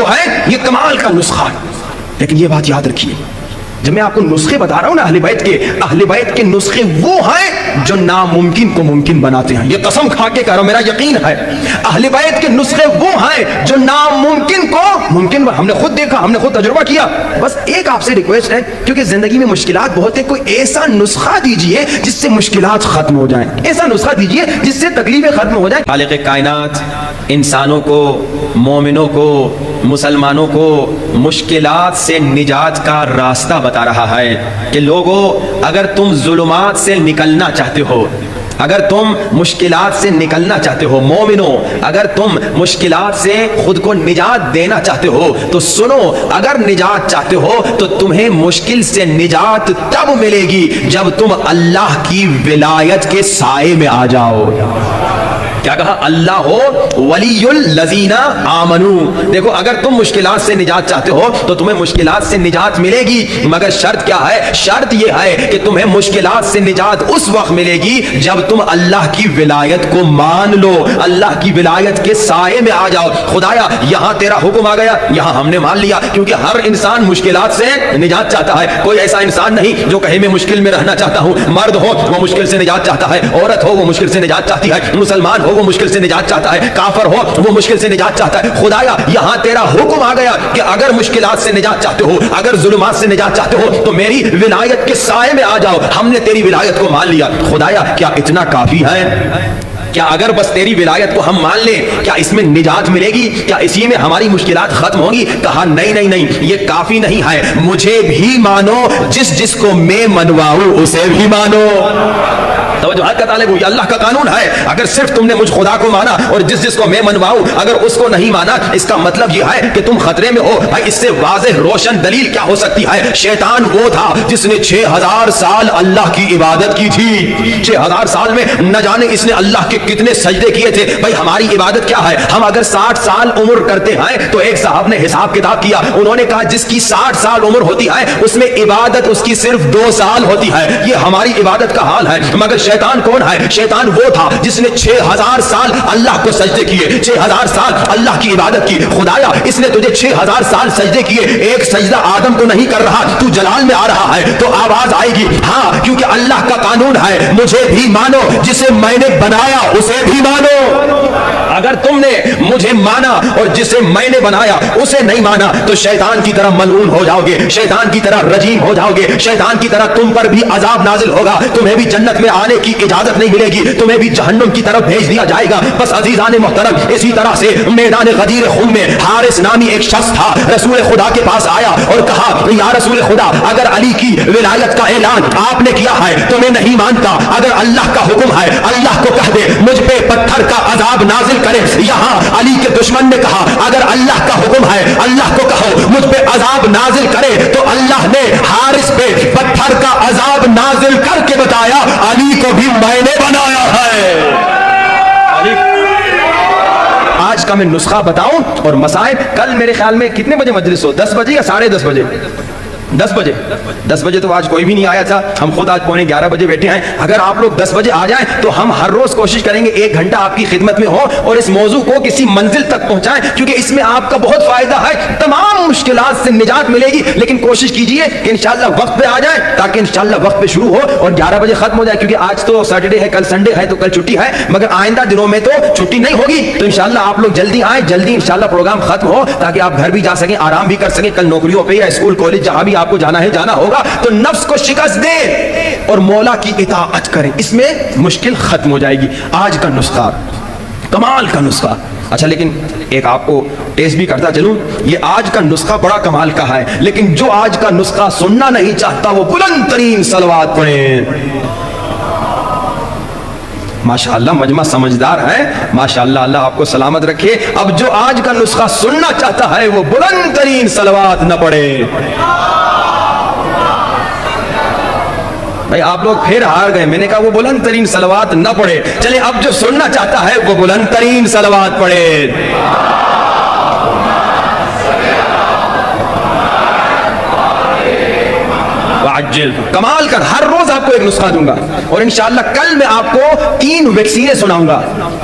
جو ہے یہ کمال کا نسخہ ہے. لیکن یہ بات یاد رکھیے، جب میں آپ کو نسخے بتا رہا ہوں نا اہل بیت کے نسخے وہ ہیں جو ناممکن کو ممکن بناتے ہیں. یہ قسم کھا کے کہہ رہا ہوں، میرا یقین ہے اہل بیت کے نسخے وہ ہیں جو ناممکن کو ممکن. ہم نے خود دیکھا، ہم نے خود تجربہ کیا. بس ایک آپ سے ریکویسٹ ہے، کیونکہ زندگی میں مشکلات بہت ہیں، کوئی ایسا نسخہ دیجئے جس سے مشکلات ختم ہو جائیں، ایسا نسخہ دیجئے جس سے تکلیفیں ختم ہو جائیں. خالق کائنات انسانوں کو، مومنوں کو، مسلمانوں کو مشکلات سے نجات کا راستہ بتا رہا ہے کہ لوگوں اگر تم ظلمات سے نکلنا چاہتے ہو، اگر تم مشکلات سے نکلنا چاہتے ہو، مومنوں اگر تم مشکلات سے خود کو نجات دینا چاہتے ہو تو سنو، اگر نجات چاہتے ہو تو تمہیں مشکل سے نجات تب ملے گی جب تم اللہ کی ولایت کے سائے میں آ جاؤ. کیا کہا؟ اللہ ہو ولی الذین آمنو. دیکھو اگر تم مشکلات سے نجات چاہتے ہو تو تمہیں مشکلات سے نجات ملے گی، مگر شرط کیا ہے؟ شرط یہ ہے کہ تمہیں مشکلات سے نجات اس وقت ملے گی جب تم اللہ کی ولایت کو مان لو، اللہ کی ولایت کے سائے میں آ جاؤ. خدایا یہاں تیرا حکم آ گیا، یہاں ہم نے مان لیا، کیونکہ ہر انسان مشکلات سے نجات چاہتا ہے. کوئی ایسا انسان نہیں جو کہے میں مشکل میں رہنا چاہتا ہوں. مرد ہو وہ مشکل سے نجات چاہتا ہے، عورت ہو وہ مشکل سے نجات چاہتی ہے، مسلمان ہو وہ مشکل سے نجات چاہتا ہے، کافر ہو وہ مشکل سے نجات چاہتا ہے. خدایا یہاں تیرا حکم آ گیا کہ اگر مشکلات سے نجات چاہتے ہو، اگر ظلمات سے نجات چاہتے ہو تو میری ولایت کے سائے میں آ جاؤ. ہم نے تیری ولایت کو مان لیا. خدایا کیا اتنا کافی ہے؟ کیا اگر بس تیری ولایت کو ہم مان لیں کیا اس میں نجات ملے گی؟ کیا اسی میں ہماری مشکلات ختم ہوں گی؟ کہا نہیں نہیں نہیں، یہ کافی نہیں ہے. مجھے بھی مانو، جس کو میں منواؤں اسے بھی مانو. توجہ کا طالب ہو، یہ اللہ کا قانون ہے. اگر صرف تم نے مجھ خدا کو مانا اور جس کو میں منواؤں اگر اس کو نہیں مانا، اس کا مطلب یہ ہے کہ تم خطرے میں ہو. بھائی اس سے واضح روشن دلیل کیا ہو سکتی ہے؟ شیطان وہ تھا جس نے 6000 سال اللہ کی عبادت کی تھی. 6000 سال میں نہ جانے اس نے اللہ کے کتنے سجدے کیے تھے. بھائی ہماری عبادت کیا ہے؟ ہم اگر 60 سال عمر کرتے ہیں تو ایک صاحب نے حساب کتاب کیا، انہوں نے کہا جس کی 60 سال عمر ہوتی ہے اس میں عبادت اس کی صرف 2 سال ہوتی ہے. یہ ہماری عبادت کا حال ہے. مگر شیطان کون ہے؟ شیطان وہ تھا جس نے 6000 سال اللہ کو سجدے کیے، 6000 سال اللہ کی عبادت کی. خدایا اس نے تجھے 6000 سال سجدے کیے، ایک سجدہ آدم کو نہیں کر رہا، تو جلال میں آ رہا ہے تو آواز آئے گی ہاں، کیونکہ اللہ کا قانون ہے مجھے بھی مانو، جسے میں نے بنایا اسے بھی مانو. اگر تم نے مجھے مانا اور جسے میں نے بنایا اسے نہیں مانا تو شیطان کی طرح ملعون ہو جاؤ گے، شیطان کی طرح رجیم ہو جاؤ گے، شیطان کی طرح تم پر بھی عذاب نازل ہوگا. تمہیں بھی جنت میں آنے کی اجازت نہیں ملے گی، تمہیں بھی جہنم کی طرف بھیج دیا جائے گا. بس عزیزان محترم، اسی طرح سے میدان غدیر خون میں حارث نامی ایک شخص تھا، رسول خدا کے پاس آیا اور کہا یا رسول خدا اگر علی کی ولایت کا اعلان آپ نے کیا ہے تو میں نہیں مانتا، اگر اللہ کا حکم ہے اللہ کو کہہ دے مجھ پہ پتھر کا عذاب نازل کرے. یہاں علی کے دشمن نے کہا اگر اللہ کا حکم ہے اللہ کو کہو مجھ پہ عذاب نازل کرے، تو اللہ نے حارث پہ پتھر کا عذاب نازل کر کے بتایا علی کو بھی میں نے بنایا ہے. آج کا میں نسخہ بتاؤں اور مسائل. کل میرے خیال میں کتنے بجے مجلس ہو؟ 10 بجے یا 10:30 بجے؟ 10 بجے. 10 بجے تو آج کوئی بھی نہیں آیا تھا، ہم خود آج 11:15 بجے بیٹھے ہیں. اگر آپ لوگ 10 بجے آ جائیں تو ہم ہر روز کوشش کریں گے 1 گھنٹہ آپ کی خدمت میں ہو اور اس موضوع کو کسی منزل تک پہنچائیں، کیونکہ اس میں آپ کا بہت فائدہ ہے. تمام مشکلات سے نجات ملے گی، لیکن کوشش کیجئے کہ انشاءاللہ وقت پہ آ جائیں تاکہ انشاءاللہ وقت پہ شروع ہو اور 11 بجے ختم ہو جائے. کیونکہ آج تو سیٹرڈے ہے، کل سنڈے ہے تو کل چھٹی ہے، مگر آئندہ دنوں میں تو چھٹی نہیں ہوگی. تو انشاءاللہ آپ لوگ جلدی آئیں، جلدی انشاءاللہ پروگرام ختم ہو تاکہ آپ گھر بھی جا سکیں، آرام بھی کر سکیں. کل نوکریوں پہ یا اسکول کالج جہاں بھی آپ کو جانا ہے جانا ہوگا تو نفس کو شکست دیں اور مولا کی اطاعت کریں، اس میں مشکل ختم ہو جائے گی. آج کا نسخہ کمال کا نسخہ. اچھا لیکن ایک آپ کو ٹیسٹ بھی کرتا چلوں، یہ آج کا نسخہ بڑا کمال کا ہے، لیکن جو آج کا نسخہ سننا نہیں چاہتا وہ بلند ترین صلوات پڑھیں. ماشاءاللہ مجمع سمجھدار ہے، ماشاءاللہ اللہ آپ کو سلامت رکھے. اب جو آج کا نسخہ سننا چاہتا ہے وہ بلند ترین صلوات نہ پڑھے. بھائی آپ لوگ پھر ہار گئے، میں نے کہا وہ بلند ترین صلوات نہ پڑھے. چلے اب جو سننا چاہتا ہے وہ بلند ترین صلوات پڑھے. کمال کر. ہر روز آپ کو ایک نسخہ دوں گا اور انشاءاللہ کل میں آپ کو 3 ویکسینیں سناؤں گا.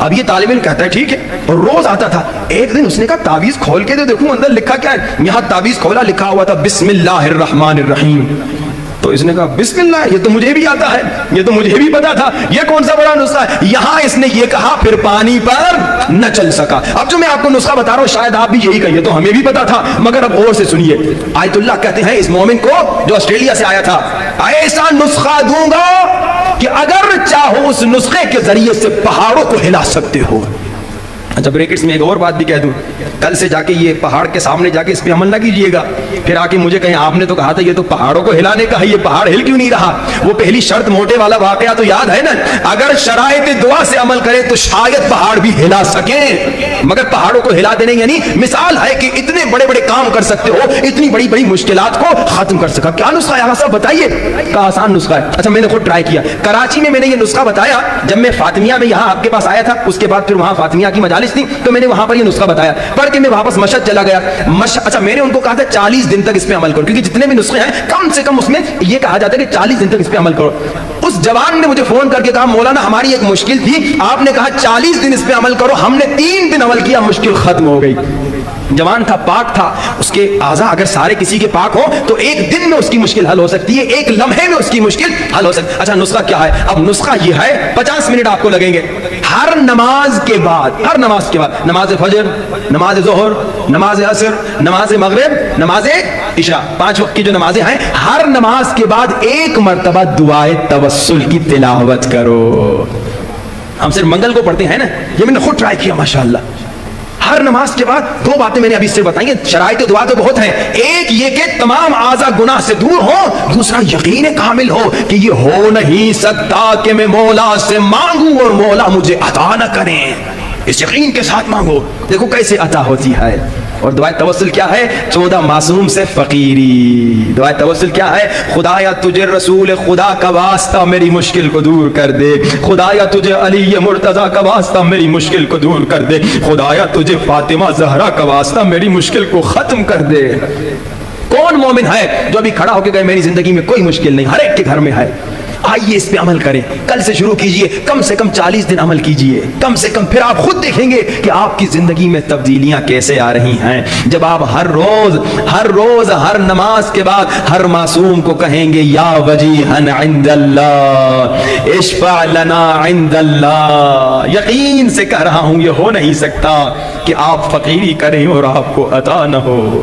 اب یہ طالب علم کہتا ہے ٹھیک ہے، اور روز آتا تھا. ایک دن اس نے کہا تعویذ کھول کے دیکھوں اندر لکھا کیا ہے. یہاں تعویذ کھولا، لکھا ہوا تھا بسم اللہ الرحمن الرحیم. تو اس نے کہا بسم اللہ، یہ تو مجھے بھی آتا ہے، یہ تو مجھے بھی پتا تھا، یہ کون سا بڑا نسخہ ہے. یہاں اس نے یہ کہا پھر پانی پر نہ چل سکا. اب جو میں آپ کو نسخہ بتا رہا ہوں شاید آپ بھی یہی کہیے تو ہمیں بھی پتا تھا، مگر اب غور سے سنیے. آیت اللہ کہتے ہیں اس مومن کو جو آسٹریلیا سے آیا تھا، ایسا نسخہ دوں گا کہ اگر چاہو اس نسخے کے ذریعے سے پہاڑوں کو ہلا سکتے ہو. اچھا بریکٹس میں ایک اور بات بھی کہہ دوں، کل سے جا کے یہ پہاڑ کے سامنے جا کے اس پہ عمل نہ کیجئے گا، پھر آ کے مجھے کہیں آپ نے تو کہا تھا یہ تو پہاڑوں کو ہلانے کا ہے، یہ پہاڑ ہل کیوں نہیں رہا. وہ پہلی شرط موٹے والا واقعہ تو یاد ہے نا، اگر شرائط دعا سے عمل کرے تو شاید پہاڑ بھی ہلا سکیں، مگر پہاڑوں کو ہلا دینے یعنی مثال ہے کہ اتنے بڑے بڑے کام کر سکتے ہو، اتنی بڑی بڑی مشکلات کو ختم کر سکا. کیا نسخہ ہے صاحب بتائیے؟ کا آسان نسخہ ہے. اچھا میں نے خود ٹرائی کیا، کراچی میں نے یہ نسخہ بتایا جب میں فاطمیہ میں یہاں آپ کے پاس آیا تھا، اس کے بعد پھر وہاں فاطمیہ کی مجالس تھی تو میں نے وہاں پر یہ نسخہ بتایا. پڑھ کے میں واپس مشہد چلا گیا. اچھا میں نے ان کو کہا تھا 40 دن تک اس پہ عمل کرو، کیونکہ جتنے بھی نسخے ہیں کم سے کم اس میں یہ کہا جاتا ہے کہ 40 دن تک اس پہ عمل کرو. اس جوان نے مجھے فون کر کے کہا مولانا ہماری ایک مشکل تھی، آپ نے کہا 40 دن اس پہ عمل کرو، ہم نے 3 دن عمل کیا، مشکل ختم ہو گئی. جوان تھا، پاک تھا، اس کے اعضاء اگر سارے کسی کے پاک ہو تو ایک دن میں اس کی مشکل حل ہو سکتی ہے، ایک لمحے میں اس کی مشکل حل ہو سکتی ہے. اچھا نسخہ کیا ہے؟ اب نسخہ یہ ہے 50 منٹ آپ کو لگیں گے ہر نماز کے بعد، ہر نماز کے بعد، نماز فجر، نماز ظہر، نماز عصر، نماز مغرب، نماز عشاء، 5 وقت کی جو نمازیں ہیں، ہر نماز کے بعد ایک مرتبہ دعائے توسل کی تلاوت کرو. ہم صرف منگل کو پڑھتے ہیں نا، یہ میں نے خود ٹرائی کیا ماشاءاللہ. ہر نماز کے بعد 2 باتیں میں نے ابھی سے بتائی ہیں. شرائط دعا تو بہت ہیں، ایک یہ کہ تمام اعضاء گناہ سے دور ہو، دوسرا یقین کامل ہو کہ یہ ہو نہیں سکتا کہ میں مولا سے مانگوں اور مولا مجھے عطا نہ کریں. اس یقین کے ساتھ مانگو، دیکھو کیسے عطا ہوتی ہے. اور دعائے توسل کیا ہے؟ 14 معصوم سے فقیری. دعائے توسل کیا ہے؟ خدایا تجھے رسول خدا کا واسطہ میری مشکل کو دور کر دے، خدایا تجھے علی مرتضیٰ کا واسطہ میری مشکل کو دور کر دے، خدایا تجھے فاطمہ زہرا کا واسطہ میری مشکل کو ختم کر دے. کون مومن ہے جو ابھی کھڑا ہو کے کہے میری زندگی میں کوئی مشکل نہیں؟ ہر ایک کے گھر میں ہے. آئیے اس پہ عمل کریں، کل سے شروع کیجئے، کم سے کم 40 دن عمل کیجئے، کم سے کم. پھر آپ خود دیکھیں گے کہ آپ کی زندگی میں تبدیلیاں کیسے آ رہی ہیں جب آپ ہر روز ہر نماز کے بعد ہر معصوم کو کہیں گے یا وجیہن عند اللہ اشفع لنا عند اللہ. یقین سے کہہ رہا ہوں یہ ہو نہیں سکتا کہ آپ فقیری کریں اور آپ کو عطا نہ ہو.